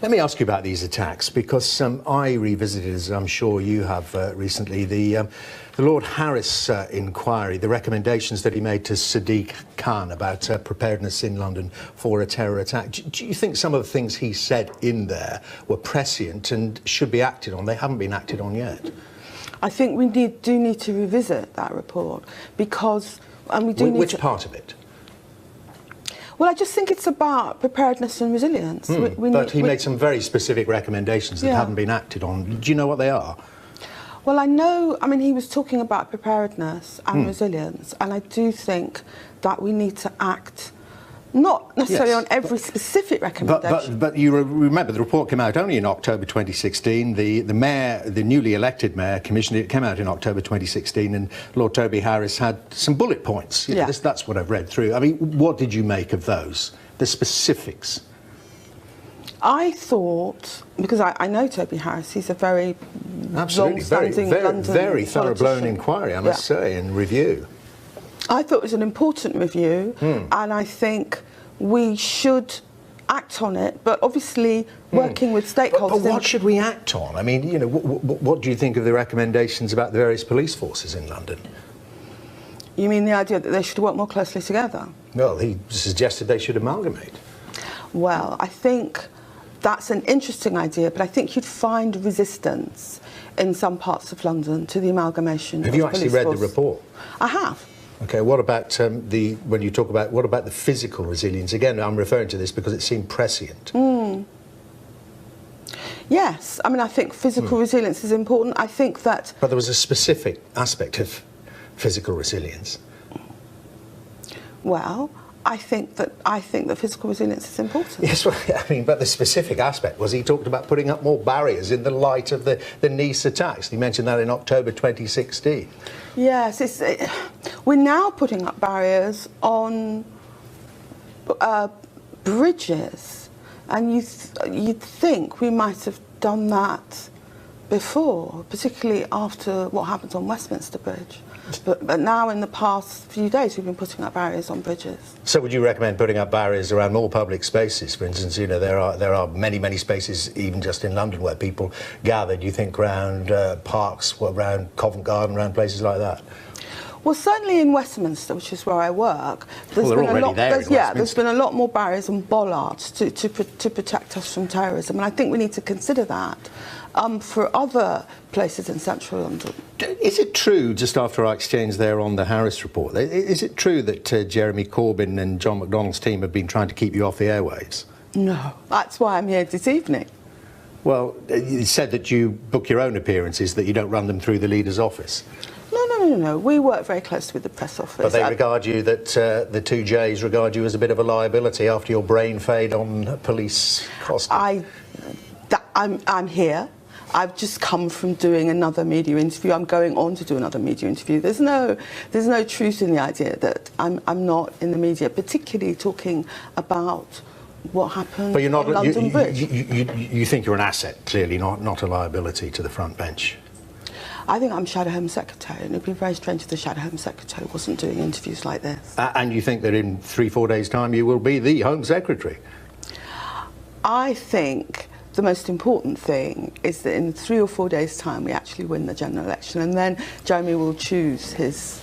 Let me ask you about these attacks, because I revisited, as I'm sure you have recently, the Lord Harris inquiry, the recommendations that he made to Sadiq Khan about preparedness in London for a terror attack. Do you think some of the things he said in there were prescient and should be acted on? They haven't been acted on yet. I think we do need to revisit that report, because... and we do need Which part of it? Well, I just think it's about preparedness and resilience. But he made some very specific recommendations that haven't been acted on. Do you know what they are? Well, I know, I mean, he was talking about preparedness and resilience, and I do think that we need to act, not necessarily on every specific recommendation. But you remember the report came out only in October 2016. The mayor, the newly elected mayor, commissioned it. It came out in October 2016, and Lord Toby Harris had some bullet points. You know, that's what I've read through. I mean, what did you make of those? The specifics? I thought, because I know Toby Harris, he's a very long-standing London very thorough-blown inquiry, I must say, and review. I thought it was an important review, and I think we should act on it, but obviously working with stakeholders. But what should we act on? I mean, you know, what do you think of the recommendations about the various police forces in London? You mean the idea that they should work more closely together? Well, he suggested they should amalgamate. Well, I think that's an interesting idea, but I think you'd find resistance in some parts of London to the amalgamation. Have you actually read the report? I have. Okay, what about when you talk about, what about the physical resilience? Again, I'm referring to this because it seemed prescient. Yes, I mean, I think physical resilience is important. I think that... But there was a specific aspect of physical resilience. Well, I think that physical resilience is important. Yes, well, I mean, but the specific aspect was he talked about putting up more barriers in the light of the Nice attacks. He mentioned that in October 2016. Yes, we're now putting up barriers on bridges, and you'd think we might have done that before, particularly after what happened on Westminster Bridge. But now, in the past few days, we've been putting up barriers on bridges. So would you recommend putting up barriers around more public spaces? For instance, you know, there are many spaces, even just in London, where people gather. Do you think around parks, around Covent Garden, around places like that? Well, certainly in Westminster, which is where I work, there's been a lot more barriers and bollards to protect us from terrorism, and I think we need to consider that for other places in central London. Is it true, just after our exchange there on the Harris report, is it true that Jeremy Corbyn and John McDonnell's team have been trying to keep you off the airwaves? No, that's why I'm here this evening. Well, you said that you book your own appearances, that you don't run them through the leader's office. No. We work very closely with the press office. But they regard you, that the two Js regard you as a bit of a liability after your brain fade on police costume. I'm here. I've just come from doing another media interview. I'm going on to do another media interview. There's no truth in the idea that I'm not in the media, particularly talking about what happened on London Bridge. You think you're an asset, clearly, not a liability to the front bench. I think I'm Shadow Home Secretary, and it would be very strange if the Shadow Home Secretary wasn't doing interviews like this. And you think that in 3-4 days' time you will be the Home Secretary? I think the most important thing is that in 3 or 4 days' time we actually win the general election, and then Jeremy will choose his